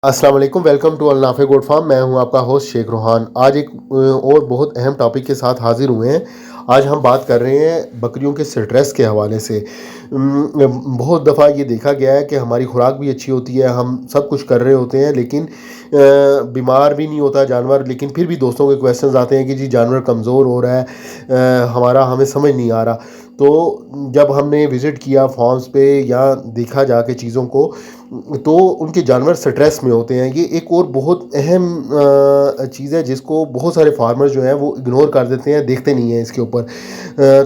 अस्सलाम वालेकुम, welcome to अलनाफ़े goat farm. मैं हूं आपका होस्ट शेख रोहान। आज एक और बहुत अहम टॉपिक के साथ हाजिर हुए हैं। आज हम बात कर रहे हैं बकरियों के स्ट्रेस के हवाले से। बहुत दफ़ा ये देखा गया है कि हमारी खुराक भी अच्छी होती है, हम सब कुछ कर रहे होते हैं, लेकिन बीमार भी नहीं होता जानवर, लेकिन फिर भी दोस्तों के क्वेश्चंस आते हैं कि जी जानवर कमज़ोर हो रहा है, हमारा हमें समझ नहीं आ रहा। तो जब हमने विज़िट किया फार्म्स पे या देखा जाके चीज़ों को, तो उनके जानवर स्ट्रेस में होते हैं। ये एक और बहुत अहम चीज़ है जिसको बहुत सारे फार्मर्स जो हैं वो इग्नोर कर देते हैं, देखते नहीं हैं इसके ऊपर।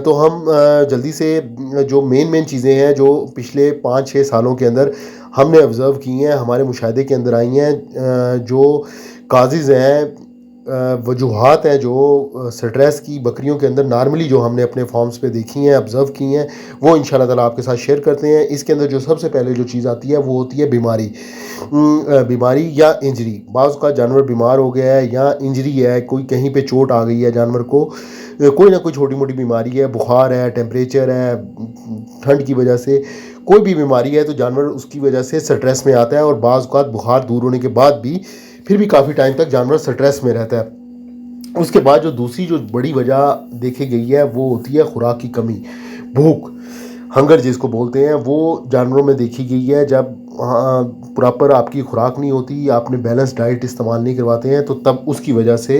तो हम जल्दी से जो मेन चीज़ें हैं जो पिछले 5-6 सालों के अंदर हमने ऑब्ज़र्व की हैं, हमारे मुशाहिदे के अंदर आई हैं, जो काज़िज़ हैं, वजूहात हैं जो स्ट्रेस की बकरियों के अंदर नॉर्मली जो हमने अपने फार्म्स पे देखी हैं, ऑब्ज़र्व की हैं, वो इंशाल्लाह ताला आपके साथ शेयर करते हैं। इसके अंदर जो सबसे पहले जो चीज़ आती है वो होती है बीमारी। बीमारी या इंजरी। बाज़ का जानवर बीमार हो गया है या इंजरी है, कोई कहीं पे चोट आ गई है जानवर को, कोई ना कोई छोटी मोटी बीमारी है, बुखार है, टेम्परेचर है, ठंड की वजह से कोई भी बीमारी है, तो जानवर उसकी वजह से स्ट्रेस में आता है। और बाज़ औक़ात बुखार दूर होने के बाद भी फिर भी काफ़ी टाइम तक जानवर स्ट्रेस में रहता है। उसके बाद जो दूसरी जो बड़ी वजह देखी गई है वो होती है खुराक की कमी, भूख, हंगर जिसको बोलते हैं, वो जानवरों में देखी गई है। जब प्रॉपर आपकी खुराक नहीं होती, आपने बैलेंस डाइट इस्तेमाल नहीं करवाते हैं, तो तब उसकी वजह से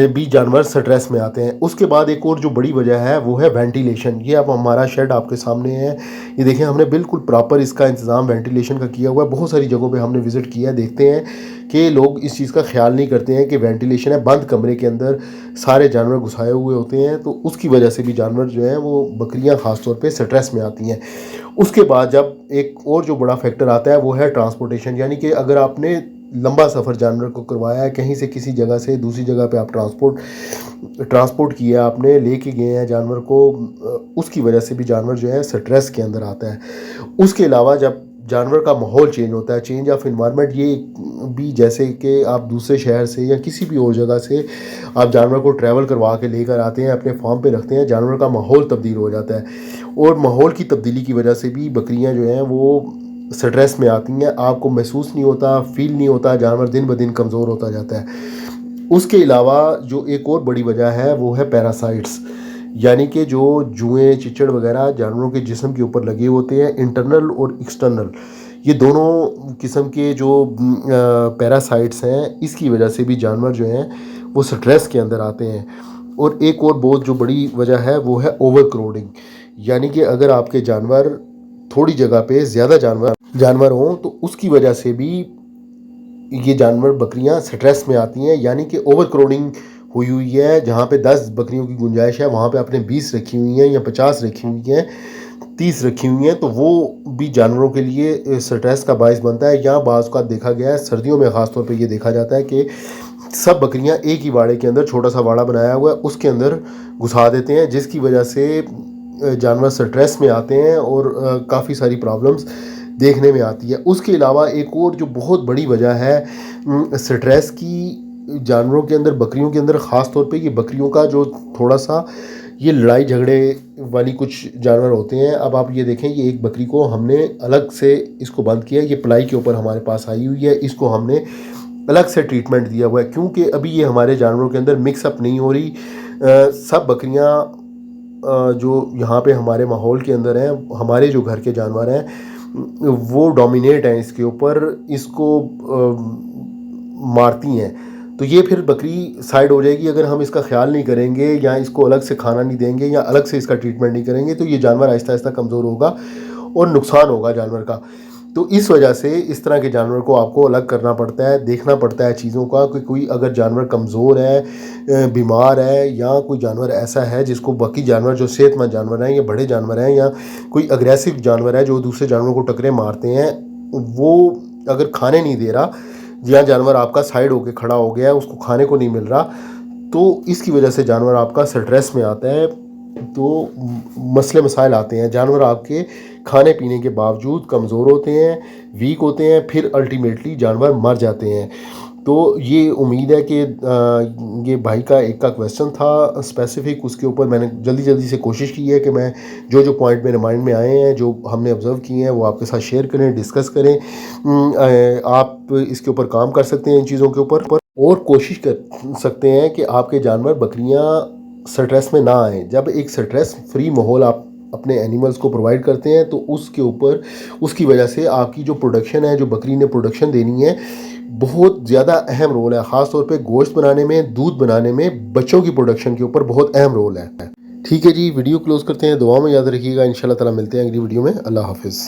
भी जानवर स्ट्रेस में आते हैं। उसके बाद एक और जो बड़ी वजह है वो है वेंटिलेशन। ये अब हमारा शेड आपके सामने है, ये देखें, हमने बिल्कुल प्रॉपर इसका इंतज़ाम वेंटिलेशन का किया हुआ है। बहुत सारी जगहों पे हमने विज़िट किया है, देखते हैं कि लोग इस चीज़ का ख्याल नहीं करते हैं कि वेंटिलेशन है, बंद कमरे के अंदर सारे जानवर घुसाए हुए होते हैं, तो उसकी वजह से भी जानवर जो हैं वो बकरियां ख़ास तौर पे स्ट्रेस में आती हैं। उसके बाद जब एक और जो बड़ा फैक्टर आता है वो है ट्रांसपोर्टेशन, यानी कि अगर आपने लंबा सफ़र जानवर को करवाया है, कहीं से किसी जगह से दूसरी जगह पे आप ट्रांसपोर्ट किया, आपने लेके गए हैं जानवर को, उसकी वजह से भी जानवर जो है स्ट्रेस के अंदर आता है। उसके अलावा जब जानवर का माहौल चेंज होता है, चेंज ऑफ इन्वायरमेंट, ये भी जैसे कि आप दूसरे शहर से या किसी भी और जगह से आप जानवर को ट्रैवल करवा के लेकर आते हैं, अपने फार्म पे रखते हैं, जानवर का माहौल तब्दील हो जाता है। और माहौल की तब्दीली की वजह से भी बकरियां जो हैं वो स्ट्रेस में आती हैं। आपको महसूस नहीं होता, फील नहीं होता, जानवर दिन ब दिन कमज़ोर होता जाता है। उसके अलावा जो एक और बड़ी वजह है वो है पैरासाइट्स, यानी कि जो जुएँ, चिचड़ वगैरह जानवरों के जिस्म के ऊपर लगे होते हैं, इंटरनल और एक्सटर्नल, ये दोनों किस्म के जो पैरासाइट्स हैं, इसकी वजह से भी जानवर जो हैं वो स्ट्रेस के अंदर आते हैं। और एक और बहुत जो बड़ी वजह है वो है ओवर क्राउडिंग, यानी कि अगर आपके जानवर थोड़ी जगह पे ज़्यादा जानवर हों तो उसकी वजह से भी ये जानवर बकरियां स्ट्रेस में आती हैं। यानी कि ओवर क्राउडिंग हुई है, जहाँ पे 10 बकरियों की गुंजाइश है वहाँ पे आपने 20 रखी हुई हैं या 50 रखी हुई हैं, 30 रखी हुई हैं, तो वो भी जानवरों के लिए स्ट्रेस का बायस बनता है। या बाज़ का देखा गया है, सर्दियों में ख़ास तौर पे ये देखा जाता है कि सब बकरियां एक ही वाड़े के अंदर, छोटा सा वाड़ा बनाया हुआ है, उसके अंदर घुसा देते हैं, जिसकी वजह से जानवर स्ट्रेस में आते हैं और काफ़ी सारी प्रॉब्लम्स देखने में आती है। उसके अलावा एक और जो बहुत बड़ी वजह है स्ट्रेस की जानवरों के अंदर, बकरियों के अंदर ख़ास तौर पे, ये बकरियों का जो थोड़ा सा ये लड़ाई झगड़े वाली कुछ जानवर होते हैं। अब आप ये देखें, ये एक बकरी को हमने अलग से इसको बंद किया, ये प्लाई के ऊपर हमारे पास आई हुई है, इसको हमने अलग से ट्रीटमेंट दिया हुआ है, क्योंकि अभी ये हमारे जानवरों के अंदर मिक्सअप नहीं हो रही। सब बकरियां जो यहाँ पे हमारे माहौल के अंदर हैं, हमारे जो घर के जानवर हैं, वो डोमिनेट हैं इसके ऊपर, इसको मारती हैं। तो ये फिर बकरी साइड हो जाएगी अगर हम इसका ख्याल नहीं करेंगे या इसको अलग से खाना नहीं देंगे या अलग से इसका ट्रीटमेंट नहीं करेंगे, तो ये जानवर आहिस्ता आहिस्ता कमज़ोर होगा और नुकसान होगा जानवर का। तो इस वजह से इस तरह के जानवर को आपको अलग करना पड़ता है, देखना पड़ता है चीज़ों का कि कोई अगर जानवर कमज़ोर है, बीमार है, या कोई जानवर ऐसा है जिसको बाकी जानवर जो सेहतमंद जानवर हैं या बड़े जानवर हैं या कोई अग्रेसिव जानवर है जो दूसरे जानवरों को टकरे मारते हैं, वो अगर खाने नहीं दे रहा, या जानवर आपका साइड होकर खड़ा हो गया है, उसको खाने को नहीं मिल रहा, तो इसकी वजह से जानवर आपका स्ट्रेस में आता है, तो मसले मसाइल आते हैं। जानवर आपके खाने पीने के बावजूद कमज़ोर होते हैं, वीक होते हैं, फिर अल्टीमेटली जानवर मर जाते हैं। تو یہ امید ہے کہ یہ بھائی کا ایک کا کویسچن تھا اسپیسیفک، اس کے اوپر میں نے جلدی سے کوشش کی ہے کہ میں جو پوائنٹ میرے مائنڈ میں آئے ہیں، جو ہم نے آبزرو کیے ہیں، وہ آپ کے ساتھ شیئر کریں، ڈسکس کریں. آپ اس کے اوپر کام کر سکتے ہیں ان چیزوں کے اوپر، اور کوشش کر سکتے ہیں کہ آپ کے جانور بکریاں سٹریس میں نہ آئیں. جب ایک سٹریس فری ماحول آپ اپنے اینیملز کو پرووائڈ کرتے ہیں تو اس کے اوپر، اس کی وجہ سے آپ کی جو پروڈکشن ہے، جو بکری نے پروڈکشن دینی ہے، بہت زیادہ اہم رول ہے. خاص طور پہ گوشت بنانے میں، دودھ بنانے میں، بچوں کی پروڈکشن کے اوپر بہت اہم رول ہے. ٹھیک ہے جی، ویڈیو کلوز کرتے ہیں. دعا میں یاد رکھیے گا. انشاءاللہ تعالی ملتے ہیں اگلی ویڈیو میں. اللہ حافظ.